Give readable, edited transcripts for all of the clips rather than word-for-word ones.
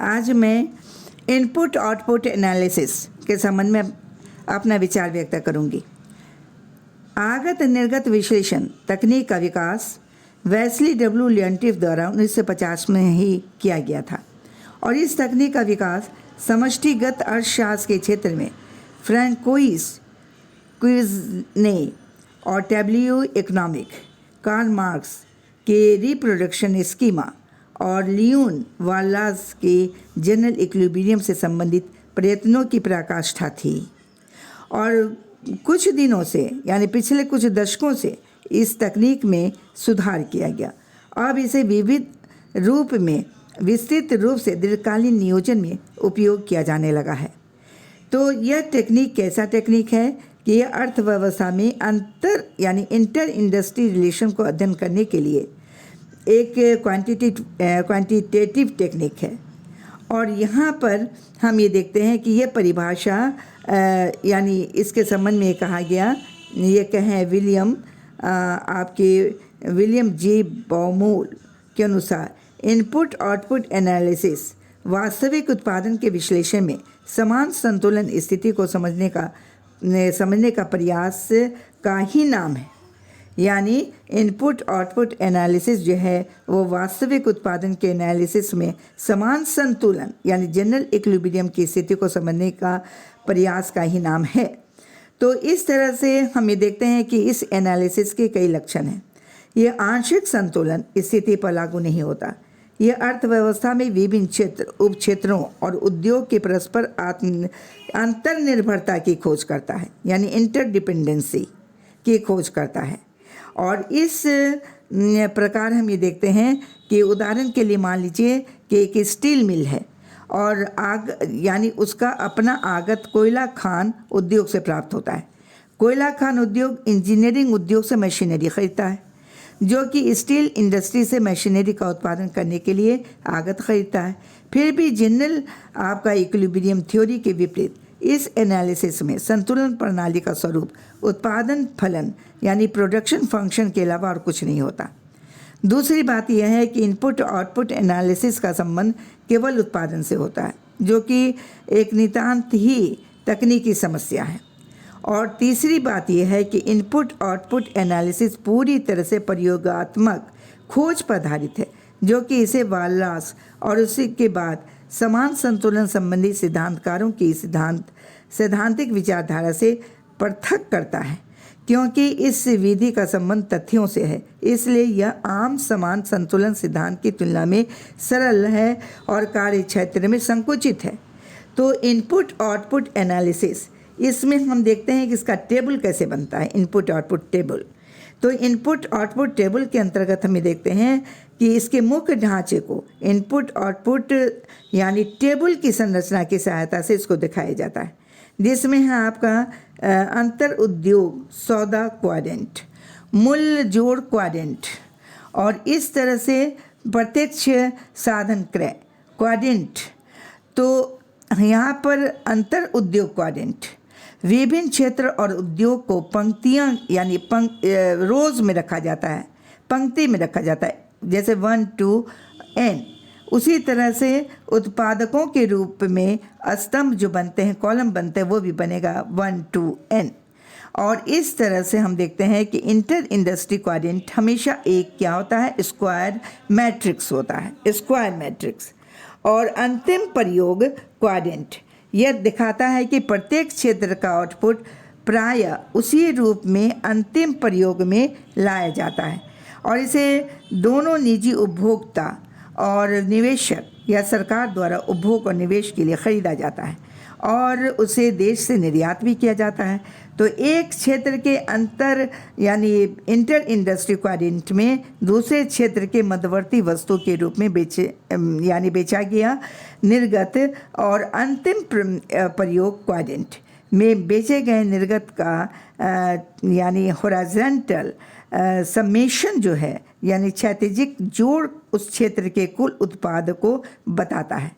आज मैं input output analysis के संबंध में अपना विचार व्यक्त करूंगी। आगत निर्गत विश्लेषण तकनीक का विकास वेस्ली डब्ल्यू लियंटिफ द्वारा 1950 में ही किया गया था और इस तकनीक का विकास समष्टिगत अर्थशास्त्र के क्षेत्र में फ्रैंकोइस क्विज़ने और टैब्लियो इकोनॉमिक कार्ल मार्क्स के रिप्रोडक्शन स्कीमा और लियोन वालाज के जनरल इक्विलिब्रियम से संबंधित प्रयत्नों की पराकाष्ठा थी। और कुछ दिनों से यानी पिछले कुछ दशकों से इस तकनीक में सुधार किया गया। अब इसे विविध रूप में विस्तृत रूप से दीर्घकालीन नियोजन में उपयोग किया जाने लगा है। तो यह टेक्निक कैसा टेक्निक है कि यह अर्थव्यवस्था में अंतर यानी इंटर इंडस्ट्री रिलेशन को अध्ययन करने के लिए एक क्वांटिटेटिव टेक्निक है। और यहाँ पर हम ये देखते हैं कि यह परिभाषा यानी इसके संबंध में कहा गया, ये कहें विलियम जे बाउमोल के अनुसार इनपुट आउटपुट एनालिसिस वास्तविक उत्पादन के विश्लेषण में समान संतुलन स्थिति को समझने का प्रयास का ही नाम है। यानी इनपुट आउटपुट एनालिसिस जो है वो वास्तविक उत्पादन के एनालिसिस में समान संतुलन यानी जनरल इक्विलिब्रियम की स्थिति को समझने का प्रयास का ही नाम है। तो इस तरह से हम ये देखते हैं कि इस एनालिसिस के कई लक्षण हैं। ये आंशिक संतुलन स्थिति पर लागू नहीं होता। यह अर्थव्यवस्था में विभिन्न क्षेत्र उप क्षेत्रों और उद्योग के परस्पर अंतर्निर्भरता की खोज करता है यानी इंटरडिपेंडेंसी की खोज करता है। और इस प्रकार हम ये देखते हैं कि उदाहरण के लिए मान लीजिए कि एक स्टील मिल है और यानी उसका अपना आगत कोयला खान उद्योग से प्राप्त होता है। कोयला खान उद्योग इंजीनियरिंग उद्योग से मशीनरी खरीदता है जो कि स्टील इंडस्ट्री से मशीनरी का उत्पादन करने के लिए आगत खरीदता है। फिर भी जनरल आपका इक्विलिब्रियम थ्योरी के विपरीत इस एनालिसिस में संतुलन प्रणाली का स्वरूप उत्पादन फलन यानी प्रोडक्शन फंक्शन के अलावा और कुछ नहीं होता। दूसरी बात यह है कि इनपुट आउटपुट एनालिसिस का संबंध केवल उत्पादन से होता है जो कि एक नितांत ही तकनीकी समस्या है। और तीसरी बात यह है कि इनपुट आउटपुट एनालिसिस पूरी तरह से प्रयोगात्मक खोज पर आधारित है जो कि इसे वालास और उसी के बाद समान संतुलन संबंधी सिद्धांतकारों की सैद्धांतिक विचारधारा से पृथक करता है। क्योंकि इस विधि का संबंध तथ्यों से है इसलिए यह आम समान संतुलन सिद्धांत की तुलना में सरल है और कार्य क्षेत्र में संकुचित है। तो इनपुट आउटपुट एनालिसिस इसमें हम देखते हैं कि इसका टेबल कैसे बनता है, इनपुट आउटपुट टेबल। तो इनपुट आउटपुट टेबल के अंतर्गत हम ये देखते हैं कि इसके मुख्य ढांचे को इनपुट आउटपुट यानी टेबल की संरचना की सहायता से इसको दिखाया जाता है, जिसमें है आपका अंतर उद्योग सौदा क्वाड्रेंट, मूल्य जोड़ क्वाड्रेंट और इस तरह से प्रत्यक्ष साधन क्रय क्वाड्रेंट। तो यहाँ पर अंतर उद्योग क्वाड्रेंट विभिन्न क्षेत्र और उद्योग को पंक्तियाँ यानी रोज़ में रखा जाता है, पंक्ति में रखा जाता है, जैसे 1 to n। उसी तरह से उत्पादकों के रूप में स्तंभ जो बनते हैं, कॉलम बनते हैं, वो भी बनेगा 1 to n। और इस तरह से हम देखते हैं कि इंटर इंडस्ट्री क्वाड्रेंट हमेशा एक क्या होता है, स्क्वायर मैट्रिक्स होता है, स्क्वायर मैट्रिक्स। और अंतिम प्रयोग क्वाड्रेंट यह दिखाता है कि प्रत्येक क्षेत्र का आउटपुट प्रायः उसी रूप में अंतिम प्रयोग में लाया जाता है और इसे दोनों निजी उपभोक्ता और निवेशक या सरकार द्वारा उपभोग और निवेश के लिए खरीदा जाता है और उसे देश से निर्यात भी किया जाता है। तो एक क्षेत्र के अंतर यानी इंटर इंडस्ट्री क्वाड्रेंट में दूसरे क्षेत्र के मध्यवर्ती वस्तु के रूप में बेचा गया निर्गत और अंतिम प्रयोग क्वाड्रेंट में बेचे गए निर्गत का यानी हॉरिजॉन्टल समेशन जो है यानी क्षैतिजिक जोड़ उस क्षेत्र के कुल उत्पाद को बताता है।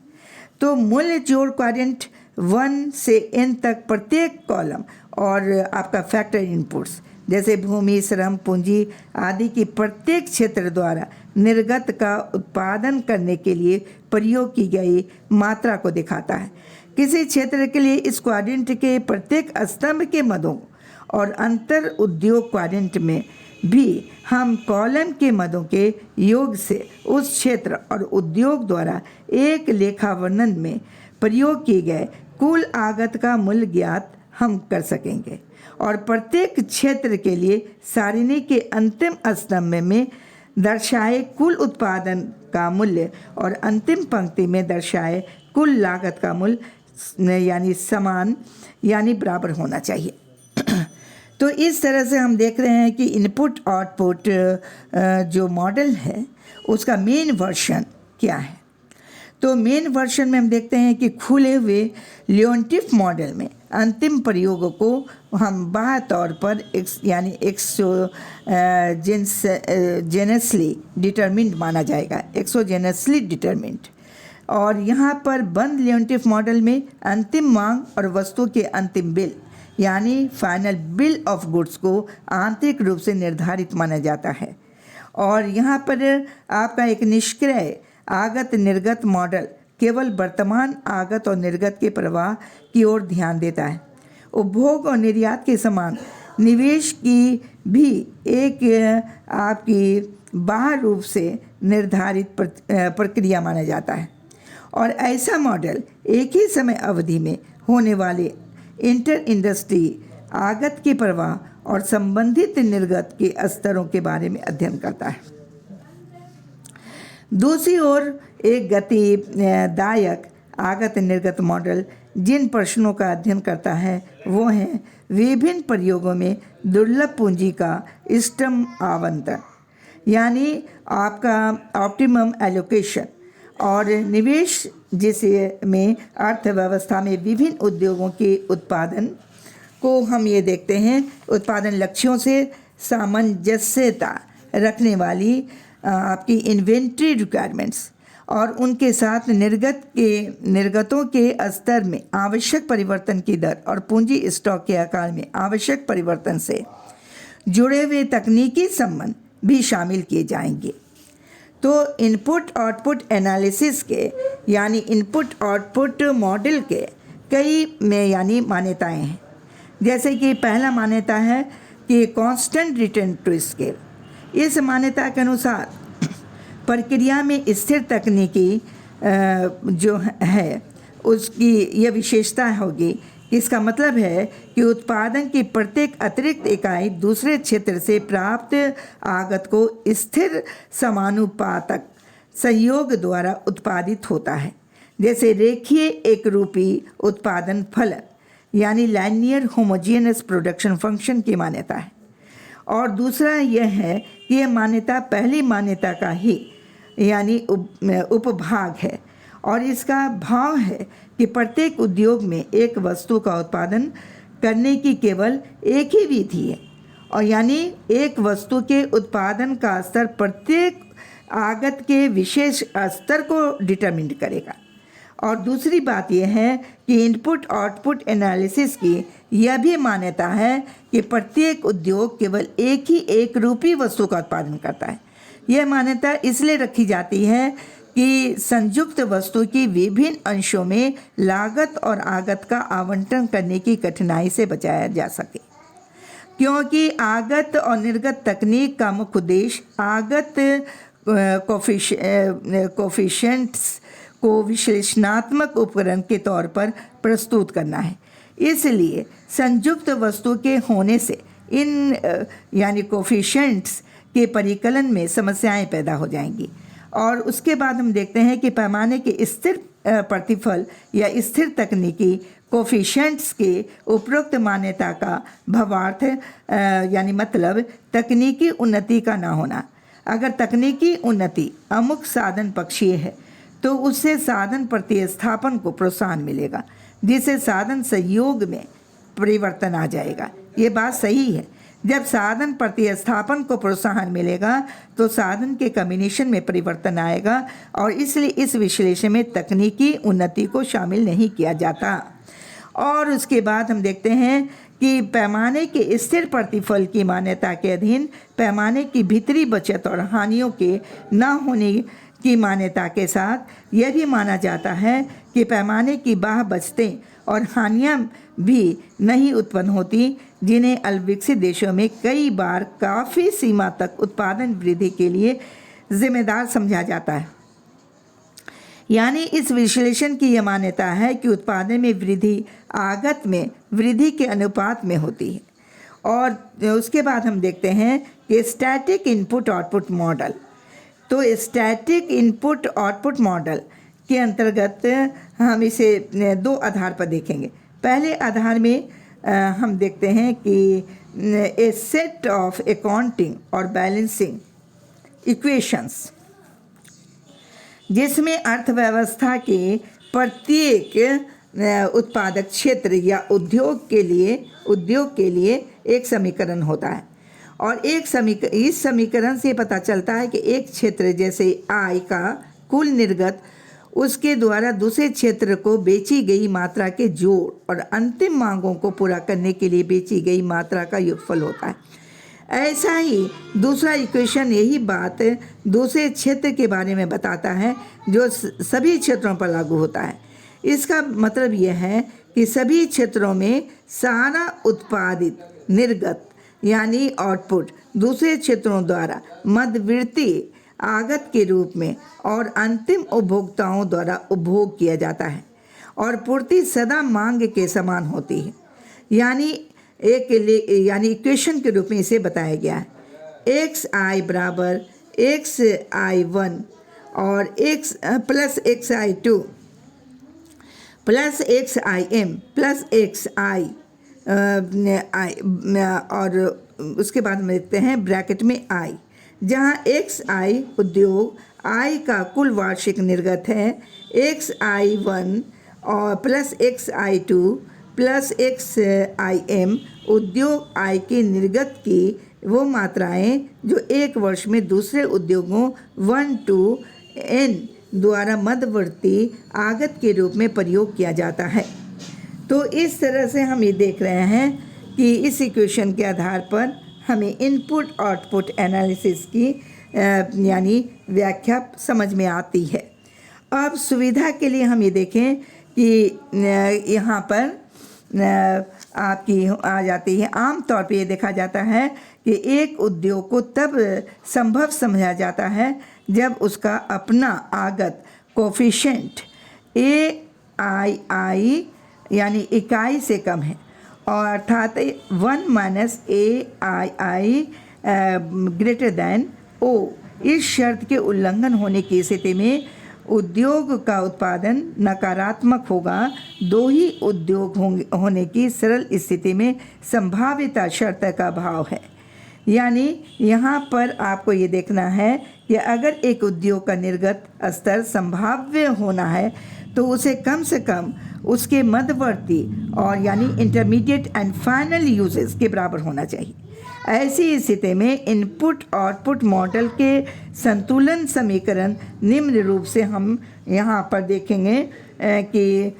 तो मूल्य जोड़ क्वाड्रेंट 1 से n तक प्रत्येक कॉलम और आपका फैक्टर इनपुट्स जैसे भूमि, श्रम, पूंजी आदि की प्रत्येक क्षेत्र द्वारा निर्गत का उत्पादन करने के लिए प्रयोग की गई मात्रा को दिखाता है। किसी क्षेत्र के लिए इस क्वाड्रेंट के प्रत्येक स्तंभ के मदों और अंतर उद्योग क्वाड्रेंट में भी हम कॉलम के मदों के योग से उस क्षेत्र और उद्योग द्वारा एक लेखा वर्णन में प्रयोग किए गए कुल आगत का मूल्य ज्ञात हम कर सकेंगे और प्रत्येक क्षेत्र के लिए सारिणी के अंतिम स्तंभ में दर्शाए कुल उत्पादन का मूल्य और अंतिम पंक्ति में दर्शाए कुल लागत का मूल्य यानी समान यानी बराबर होना चाहिए। तो इस तरह से हम देख रहे हैं कि इनपुट आउटपुट जो मॉडल है उसका मेन वर्जन क्या है। तो मेन वर्जन में हम देखते हैं कि खुले हुए लियोनटिफ मॉडल में अंतिम प्रयोगों को हम बाह्य तौर पर यानी एक्सोजेनसली डिटरमिन्ड माना जाएगा, एक्सोजेनसली डिटरमिन्ड। और यहाँ पर बंद लियोनटिफ मॉडल में अंतिम मांग और वस्तु के अंतिम बिल यानी फाइनल बिल ऑफ गुड्स को आंतरिक रूप से निर्धारित माना जाता है। और यहाँ पर आपका एक निष्क्रिय आगत निर्गत मॉडल केवल वर्तमान आगत और निर्गत के प्रवाह की ओर ध्यान देता है। उपभोग और निर्यात के समान निवेश की भी एक आपकी बाह्य रूप से निर्धारित प्रक्रिया माना जाता है। और ऐसा मॉडल एक ही समय अवधि में होने वाले इंटर इंडस्ट्री आगत के प्रवाह और संबंधित निर्गत के स्तरों के बारे में अध्ययन करता है। दूसरी ओर एक गतिदायक आगत निर्गत मॉडल जिन प्रश्नों का अध्ययन करता है वो हैं विभिन्न प्रयोगों में दुर्लभ पूंजी का इष्टतम आवंटन यानी आपका ऑप्टिमम एलोकेशन और निवेश जिसे में अर्थव्यवस्था में विभिन्न उद्योगों के उत्पादन को हम ये देखते हैं उत्पादन लक्ष्यों से सामंजस्यता रखने वाली आपकी इन्वेंट्री रिक्वायरमेंट्स और उनके साथ निर्गतों के स्तर में आवश्यक परिवर्तन की दर और पूंजी स्टॉक के आकार में आवश्यक परिवर्तन से जुड़े हुए तकनीकी संबंध भी शामिल किए जाएंगे। तो इनपुट आउटपुट एनालिसिस के यानी इनपुट आउटपुट मॉडल के कई में यानी मान्यताएं हैं। जैसे कि पहला मान्यता है कि कांस्टेंट रिटर्न टू स्केल। इस मान्यता के अनुसार प्रक्रिया में स्थिर तकनीकी जो है उसकी यह विशेषता होगी। इसका मतलब है कि उत्पादन की प्रत्येक अतिरिक्त इकाई दूसरे क्षेत्र से प्राप्त आगत को स्थिर समानुपातक सहयोग द्वारा उत्पादित होता है, जैसे रेखीय एकरूपी उत्पादन फलन यानी लाइनियर होमोजेनस प्रोडक्शन फंक्शन की मान्यता है। और दूसरा यह है कि यह मान्यता पहली मान्यता का ही यानी उपभाग है और इसका भाव है कि प्रत्येक उद्योग में एक वस्तु का उत्पादन करने की केवल एक ही विधि है और यानी एक वस्तु के उत्पादन का स्तर प्रत्येक आगत के विशेष स्तर को डिटरमिन करेगा। और दूसरी बात यह है कि इनपुट आउटपुट एनालिसिस की यह भी मान्यता है कि प्रत्येक उद्योग केवल एक रूपी वस्तु का उत्पादन करता है। यह मान्यता इसलिए रखी जाती है कि संयुक्त वस्तु की विभिन्न अंशों में लागत और आगत का आवंटन करने की कठिनाई से बचाया जा सके, क्योंकि आगत और निर्गत तकनीक का मुख्य उद्देश्य आगत कोफिशिएंट्स को विश्लेषणात्मक उपकरण के तौर पर प्रस्तुत करना है। इसलिए संयुक्त वस्तु के होने से इन यानी कोफिशिएंट्स के परिकलन में समस्याएं पैदा हो जाएंगी। और उसके बाद हम देखते हैं कि पैमाने के स्थिर प्रतिफल या स्थिर तकनीकी कोफिशिएंट्स के उपरोक्त मान्यता का भावार्थ यानी मतलब तकनीकी उन्नति का ना होना। अगर तकनीकी उन्नति अमुक साधन पक्षीय है तो उससे साधन प्रतिस्थापन को प्रोत्साहन मिलेगा, जिससे साधन सहयोग में परिवर्तन आ जाएगा। ये बात सही है। जब साधन प्रतिस्थापन को प्रोत्साहन मिलेगा तो साधन के कम्बिनेशन में परिवर्तन आएगा और इसलिए इस विश्लेषण में तकनीकी उन्नति को शामिल नहीं किया जाता। और उसके बाद हम देखते हैं कि पैमाने के स्थिर प्रतिफल की मान्यता के अधीन पैमाने की भीतरी बचत और हानियों के न होने की मान्यता के साथ यह भी माना जाता है कि पैमाने की बाह्य बचतें और हानियाँ भी नहीं उत्पन्न होती, जिन्हें अल्पविकसित देशों में कई बार काफ़ी सीमा तक उत्पादन वृद्धि के लिए जिम्मेदार समझा जाता है। यानी इस विश्लेषण की यह मान्यता है कि उत्पादन में वृद्धि आगत में वृद्धि के अनुपात में होती है। और उसके बाद हम देखते हैं कि स्टैटिक इनपुट आउटपुट मॉडल। तो स्टैटिक इनपुट आउटपुट मॉडल के अंतर्गत हम इसे दो आधार पर देखेंगे। पहले आधार में हम देखते हैं कि ए सेट ऑफ अकाउंटिंग और बैलेंसिंग इक्वेशंस, जिसमें अर्थव्यवस्था के प्रत्येक उत्पादक क्षेत्र या उद्योग के लिए एक समीकरण होता है। और इस समीकरण से पता चलता है कि एक क्षेत्र जैसे आय का कुल निर्गत उसके द्वारा दूसरे क्षेत्र को बेची गई मात्रा के जोड़ और अंतिम मांगों को पूरा करने के लिए बेची गई मात्रा का योगफल होता है। ऐसा ही दूसरा इक्वेशन यही बात दूसरे क्षेत्र के बारे में बताता है जो सभी क्षेत्रों पर लागू होता है। इसका मतलब यह है कि सभी क्षेत्रों में सारा उत्पादित निर्गत यानी आउटपुट दूसरे क्षेत्रों द्वारा मध्यवर्ती आगत के रूप में और अंतिम उपभोक्ताओं द्वारा उपभोग किया जाता है और पूर्ति सदा मांग के समान होती है। यानी इक्वेशन के रूप में इसे बताया गया है। एक्स आई बराबर एक्स आई वन और x plus x i two plus x i m plus x i और उसके बाद में देखते हैं ब्रैकेट में आई, जहाँ एक्स आई उद्योग आई का कुल वार्षिक निर्गत है, एक्स आई वन और plus x i two plus x i M उद्योग आय के निर्गत की वो मात्राएं जो एक वर्ष में दूसरे उद्योगों 1 to n द्वारा मध्यवर्ती आगत के रूप में प्रयोग किया जाता है। तो इस तरह से हम ये देख रहे हैं कि इस इक्वेशन के आधार पर हमें इनपुट आउटपुट एनालिसिस की यानी व्याख्या समझ में आती है। अब सुविधा के लिए हम ये देखें कि यहाँ पर आपकी आ जाती है। आम तौर पे ये देखा जाता है कि एक उद्योग को तब संभव समझा जाता है जब उसका अपना आगत कोफिशिएंट AII यानी इकाई से कम है, और अर्थात 1 minus AII greater than O। इस शर्त के उल्लंघन होने की स्थिति में उद्योग का उत्पादन नकारात्मक होगा। दो ही उद्योग होने की सरल स्थिति में संभाव्यता शर्त का अभाव है। यानी यहाँ पर आपको ये देखना है कि अगर एक उद्योग का निर्गत स्तर संभाव्य होना है तो उसे कम से कम उसके मध्यवर्ती और यानी इंटरमीडिएट एंड फाइनल यूजेस के बराबर होना चाहिए। ऐसी स्थिति में इनपुट आउटपुट मॉडल के संतुलन समीकरण निम्न रूप से हम यहाँ पर देखेंगे कि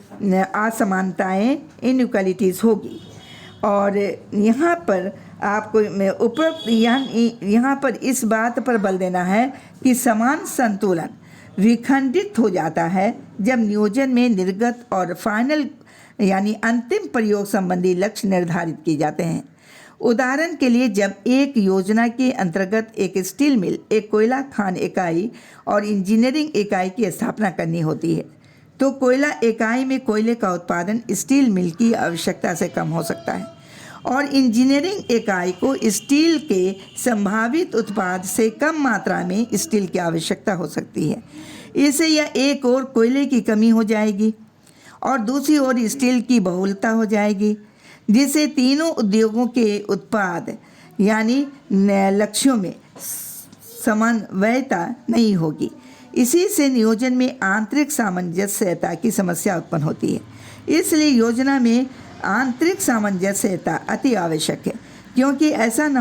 असमानताएं इनइक्वालिटीज़ होगी। और यहाँ पर आपको उपरोक्त यहाँ पर इस बात पर बल देना है कि समान संतुलन विखंडित हो जाता है जब नियोजन में निर्गत और फाइनल यानी अंतिम प्रयोग संबंधी लक्ष्य निर्धारित किए जाते हैं। उदाहरण के लिए, जब एक योजना के अंतर्गत एक स्टील मिल, एक कोयला खान इकाई और इंजीनियरिंग इकाई की स्थापना करनी होती है, तो कोयला इकाई में कोयले का उत्पादन स्टील मिल की आवश्यकता से कम हो सकता है और इंजीनियरिंग इकाई को स्टील के संभावित उत्पाद से कम मात्रा में स्टील की आवश्यकता हो सकती है। इससे यह एक ओर कोयले की कमी हो जाएगी और दूसरी ओर स्टील की बहुलता हो जाएगी, जिससे तीनों उद्योगों के उत्पाद यानी लक्ष्यों में समन्वयता नहीं होगी। इसी से नियोजन में आंतरिक सामंजस्यता की समस्या उत्पन्न होती है। इसलिए योजना में आंतरिक सामंजस्यता अति आवश्यक है, क्योंकि ऐसा न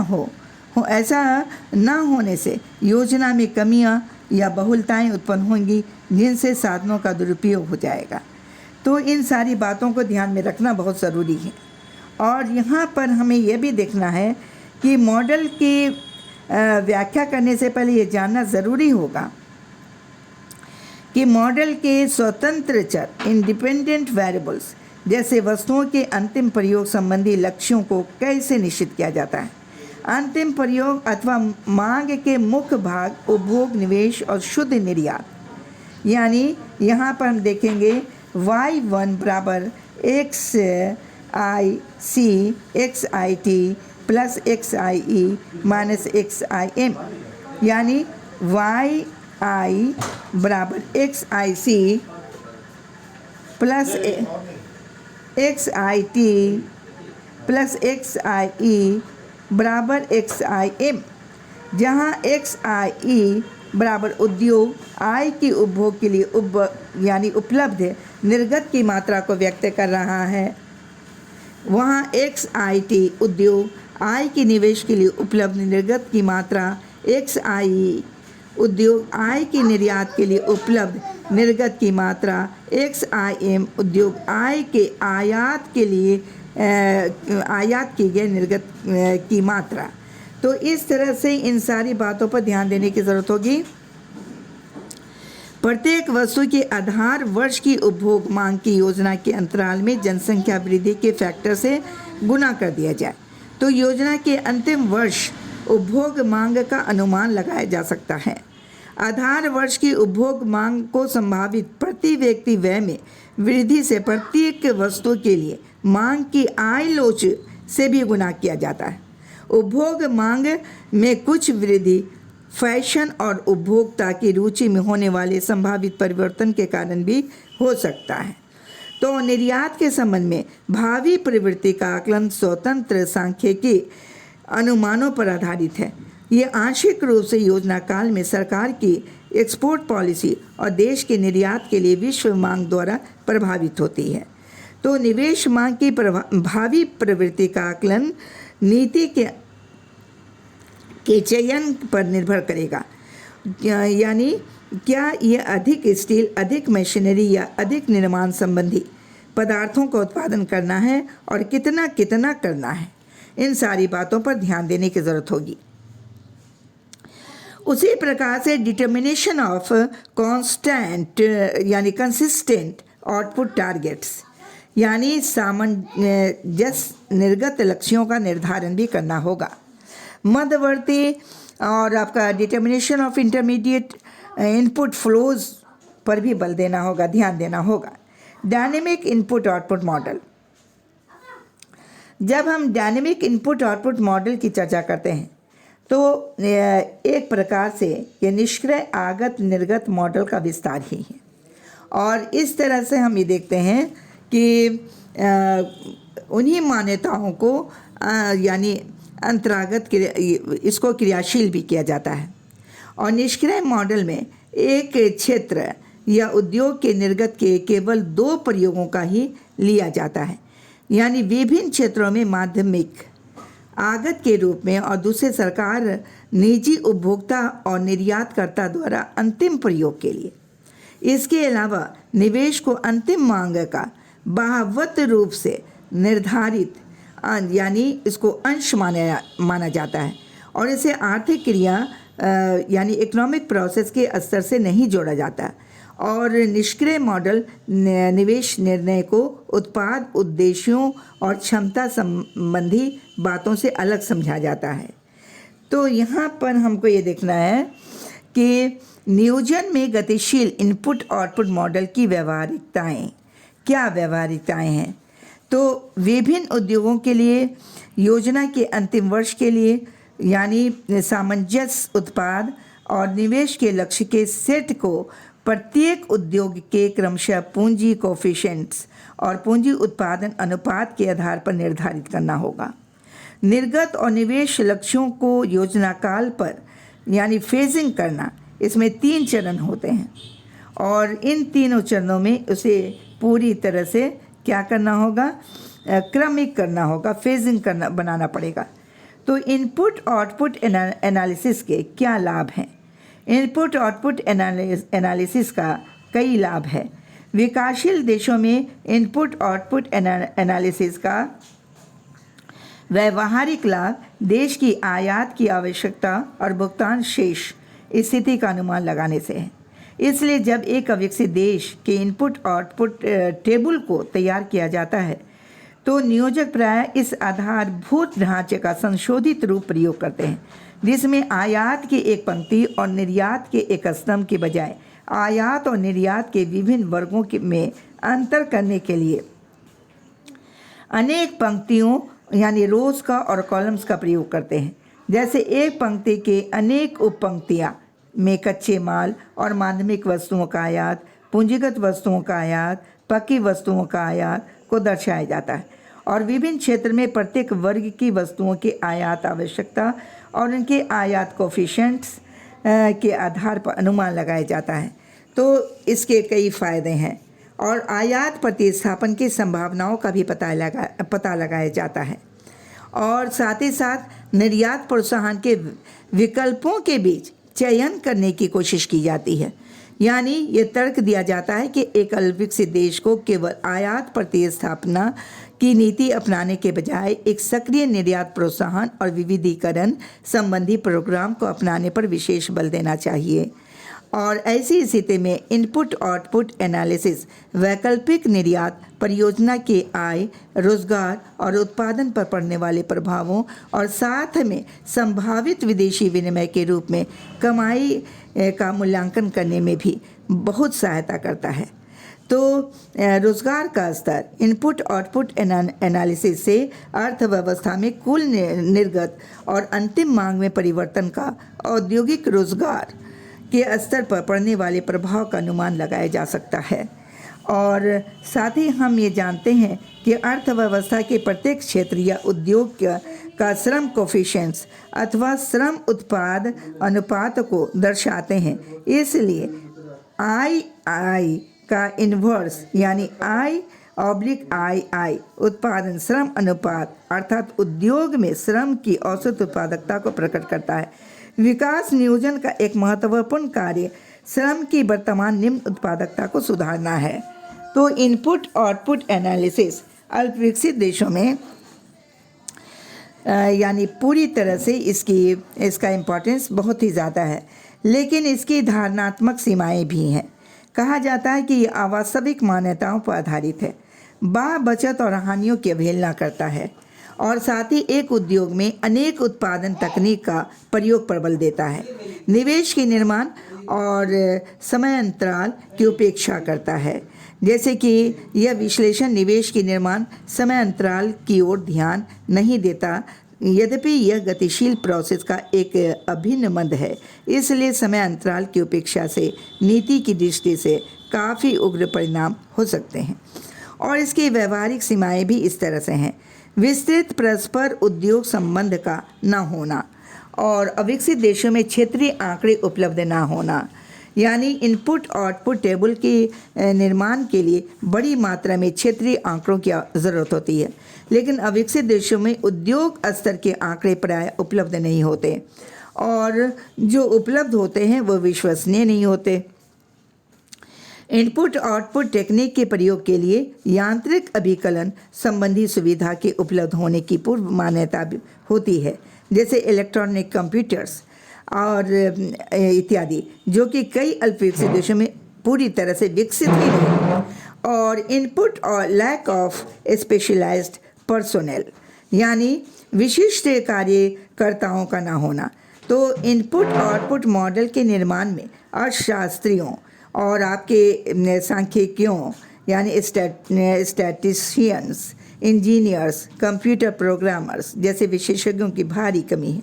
होने से योजना में कमियां या बहुलताएं उत्पन्न होंगी, जिनसे साधनों का दुरुपयोग हो जाएगा। तो इन सारी बातों को ध्यान में रखना बहुत ज़रूरी है। और यहाँ पर हमें यह भी देखना है कि मॉडल की व्याख्या करने से पहले ये जानना ज़रूरी होगा कि मॉडल के स्वतंत्र चर इंडिपेंडेंट वेरिएबल्स जैसे वस्तुओं के अंतिम प्रयोग संबंधी लक्ष्यों को कैसे निश्चित किया जाता है। अंतिम प्रयोग अथवा मांग के मुख्य भाग उपभोग, निवेश और शुद्ध निर्यात, यानी यहाँ पर हम देखेंगे y1 बराबर XIC XIT plus XIE minus XIM, यानी YI बराबर XIC plus XIT plus XIE बराबर XIM, जहाँ XIE बराबर उद्योग I की उपभोग के लिए यानी उपलब्ध निर्गत की मात्रा को व्यक्त कर रहा है, वहाँ XIT उद्योग I की निवेश के लिए उपलब्ध निर्गत की मात्रा, XIE उद्योग I की निर्यात के लिए उपलब्ध निर्गत की मात्रा, XIM उद्योग I के आयात के लिए आयात की गई निर्गत की मात्रा। तो इस तरह से इन सारी बातों पर ध्यान देने की ज़रूरत होगी। प्रत्येक वस्तु के आधार वर्ष की उपभोग मांग की योजना के अंतराल में जनसंख्या वृद्धि के फैक्टर से गुणा कर दिया जाए तो योजना के अंतिम वर्ष उपभोग मांग का अनुमान लगाया जा सकता है। आधार वर्ष की उपभोग मांग को संभावित प्रति व्यक्ति व्यय में वृद्धि से प्रत्येक वस्तु के लिए मांग की आय लोच से भी गुणा किया जाता है। उपभोग मांग में कुछ वृद्धि फैशन और उपभोक्ता की रुचि में होने वाले संभावित परिवर्तन के कारण भी हो सकता है। तो निर्यात के संबंध में भावी प्रवृत्ति का आकलन स्वतंत्र सांख्यिकी अनुमानों पर आधारित है। ये आंशिक रूप से योजना काल में सरकार की एक्सपोर्ट पॉलिसी और देश के निर्यात के लिए विश्व मांग द्वारा प्रभावित होती है। तो निवेश मांग की भावी प्रवृत्ति का आकलन नीति के चयन पर निर्भर करेगा, यानी क्या यह अधिक स्टील, अधिक मशीनरी या अधिक निर्माण संबंधी पदार्थों का उत्पादन करना है और कितना कितना करना है। इन सारी बातों पर ध्यान देने की ज़रूरत होगी। उसी प्रकार से डिटर्मिनेशन ऑफ कांस्टेंट यानी कंसिस्टेंट आउटपुट टारगेट्स यानी सामंजस्य निर्गत लक्ष्यों का निर्धारण भी करना होगा। मध्यवर्ती और आपका determination of intermediate input flows पर भी बल देना होगा, ध्यान देना होगा। डायनेमिक इनपुट आउटपुट मॉडल, जब हम डायनेमिक इनपुट आउटपुट मॉडल की चर्चा करते हैं तो एक प्रकार से ये निष्क्रिय आगत निर्गत मॉडल का विस्तार ही है। और इस तरह से हम ये देखते हैं कि उन्हीं मान्यताओं को यानी अंतरागत इसको क्रियाशील भी किया जाता है। और निष्क्रिय मॉडल में एक क्षेत्र या उद्योग के निर्गत के केवल 2 प्रयोगों का ही लिया जाता है, यानी विभिन्न क्षेत्रों में माध्यमिक आगत के रूप में और दूसरे सरकार, निजी उपभोक्ता और निर्यातकर्ता द्वारा अंतिम प्रयोग के लिए। इसके अलावा निवेश को अंतिम मांग का बहावत रूप से निर्धारित यानी इसको अंश माना जाता है और इसे आर्थिक क्रिया यानी इकोनॉमिक प्रोसेस के स्तर से नहीं जोड़ा जाता। और निष्क्रिय मॉडल निवेश निर्णय को उत्पाद उद्देश्यों और क्षमता संबंधी बातों से अलग समझा जाता है। तो यहाँ पर हमको ये देखना है कि नियोजन में गतिशील इनपुट आउटपुट मॉडल की व्यावहारिकताएं क्या हैं। तो विभिन्न उद्योगों के लिए योजना के अंतिम वर्ष के लिए यानी सामंजस्य उत्पाद और निवेश के लक्ष्य के सेट को प्रत्येक उद्योग के क्रमशः पूंजी कोफिशिएंट्स और पूंजी उत्पादन अनुपात के आधार पर निर्धारित करना होगा। निर्गत और निवेश लक्ष्यों को योजना काल पर यानी फेजिंग करना, इसमें 3 चरण होते हैं और इन तीनों चरणों में उसे पूरी तरह से क्या करना होगा, क्रमिक करना होगा, फेजिंग करना बनाना पड़ेगा। तो इनपुट आउटपुट एनालिसिस के क्या लाभ हैं? इनपुट आउटपुट एनालिसिस का कई लाभ है। विकासशील देशों में इनपुट आउटपुट एनालिसिस का व्यवहारिक लाभ देश की आयात की आवश्यकता और भुगतान शेष स्थिति का अनुमान लगाने से है। इसलिए जब एक अविकसित देश के इनपुट आउटपुट टेबल को तैयार किया जाता है तो नियोजक प्रायः इस आधारभूत ढांचे का संशोधित रूप प्रयोग करते हैं, जिसमें आयात की एक पंक्ति और निर्यात के एक स्तंभ के बजाय आयात और निर्यात के विभिन्न वर्गों में अंतर करने के लिए अनेक पंक्तियों यानी रोज का और कॉलम्स का प्रयोग करते हैं। जैसे एक पंक्ति के अनेक उप पंक्तियाँ में कच्चे माल और माध्यमिक वस्तुओं का आयात, पूंजीगत वस्तुओं का आयात, पक्की वस्तुओं का आयात को दर्शाया जाता है और विभिन्न क्षेत्र में प्रत्येक वर्ग की वस्तुओं की आयात आवश्यकता और उनके आयात कोफिशिएंट्स के आधार पर अनुमान लगाया जाता है। तो इसके कई फ़ायदे हैं और आयात प्रतिस्थापन की संभावनाओं का भी पता लगाया जाता है और साथ ही साथ निर्यात प्रोत्साहन के विकल्पों के बीच चयन करने की कोशिश की जाती है। यानी ये तर्क दिया जाता है कि एक अल्पविकसित देश को केवल आयात प्रतिस्थापना की नीति अपनाने के बजाय एक सक्रिय निर्यात प्रोत्साहन और विविधीकरण संबंधी प्रोग्राम को अपनाने पर विशेष बल देना चाहिए। और ऐसी स्थिति में इनपुट आउटपुट एनालिसिस वैकल्पिक निर्यात परियोजना के आय, रोजगार और उत्पादन पर पड़ने वाले प्रभावों और साथ में संभावित विदेशी विनिमय के रूप में कमाई का मूल्यांकन करने में भी बहुत सहायता करता है। तो रोजगार का स्तर इनपुट आउटपुट एनालिसिस से अर्थव्यवस्था में कुल निर्गत और अंतिम मांग में परिवर्तन का औद्योगिक रोजगार के स्तर पर पड़ने वाले प्रभाव का अनुमान लगाया जा सकता है। और साथ ही हम ये जानते हैं कि अर्थव्यवस्था के प्रत्येक क्षेत्र या उद्योग का श्रम कोफिशिएंट्स अथवा श्रम उत्पाद अनुपात को दर्शाते हैं। इसलिए आई का इन्वर्स यानी आई उत्पादन श्रम अनुपात अर्थात उद्योग में श्रम की औसत उत्पादकता को प्रकट करता है। विकास नियोजन का एक महत्वपूर्ण कार्य श्रम की वर्तमान निम्न उत्पादकता को सुधारना है। तो इनपुट आउटपुट एनालिसिस अल्पविकसित देशों में यानी पूरी तरह से इसका इम्पोर्टेंस बहुत ही ज़्यादा है, लेकिन इसकी धारणात्मक सीमाएं भी हैं। कहा जाता है कि ये अवास्तविक मान्यताओं पर आधारित है, बचत और हानियों की अवहेलना करता है और साथ ही एक उद्योग में अनेक उत्पादन तकनीक का प्रयोग पर बल देता है। निवेश के निर्माण और समय अंतराल की उपेक्षा करता है। जैसे कि यह विश्लेषण निवेश के निर्माण समय अंतराल की ओर ध्यान नहीं देता, यद्यपि यह गतिशील प्रोसेस का एक अभिन्न मद है। इसलिए समय अंतराल की उपेक्षा से नीति की दृष्टि से काफ़ी उग्र परिणाम हो सकते हैं। और इसकी व्यवहारिक सीमाएं भी इस तरह से हैं: विस्तृत परस्पर उद्योग संबंध का न होना और अविकसित देशों में क्षेत्रीय आंकड़े उपलब्ध न होना। यानी इनपुट आउटपुट टेबल के निर्माण के लिए बड़ी मात्रा में क्षेत्रीय आंकड़ों की ज़रूरत होती है, लेकिन अविकसित देशों में उद्योग स्तर के आंकड़े प्राय उपलब्ध नहीं होते और जो उपलब्ध होते हैं वो विश्वसनीय नहीं होते। इनपुट आउटपुट टेक्निक के प्रयोग के लिए यांत्रिक अभिकलन संबंधी सुविधा के उपलब्ध होने की पूर्व मान्यता होती है, जैसे इलेक्ट्रॉनिक कंप्यूटर्स और इत्यादि, जो कि कई अल्पविकसित देशों में पूरी तरह से विकसित ही नहीं। और इनपुट और लैक ऑफ स्पेशलाइज्ड पर्सोनेल यानी विशिष्ट कार्यकर्ताओं का ना होना। तो इनपुट आउटपुट मॉडल के निर्माण में अर्थशास्त्रियों और आपके सांख्यिकियों यानी स्टैटिस्टिशियंस, इंजीनियर्स, कंप्यूटर प्रोग्रामर्स जैसे विशेषज्ञों की भारी कमी है।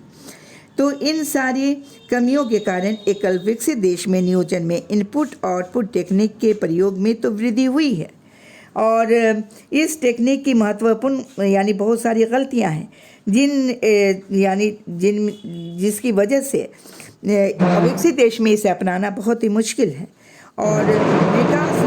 तो इन सारी कमियों के कारण एक अल्पविकसित देश में नियोजन में इनपुट आउटपुट टेक्निक के प्रयोग में तो वृद्धि हुई है और इस टेक्निक की महत्वपूर्ण यानी बहुत सारी गलतियां हैं जिसकी वजह से अविकसित देश में इसे अपनाना बहुत ही मुश्किल है। और विकास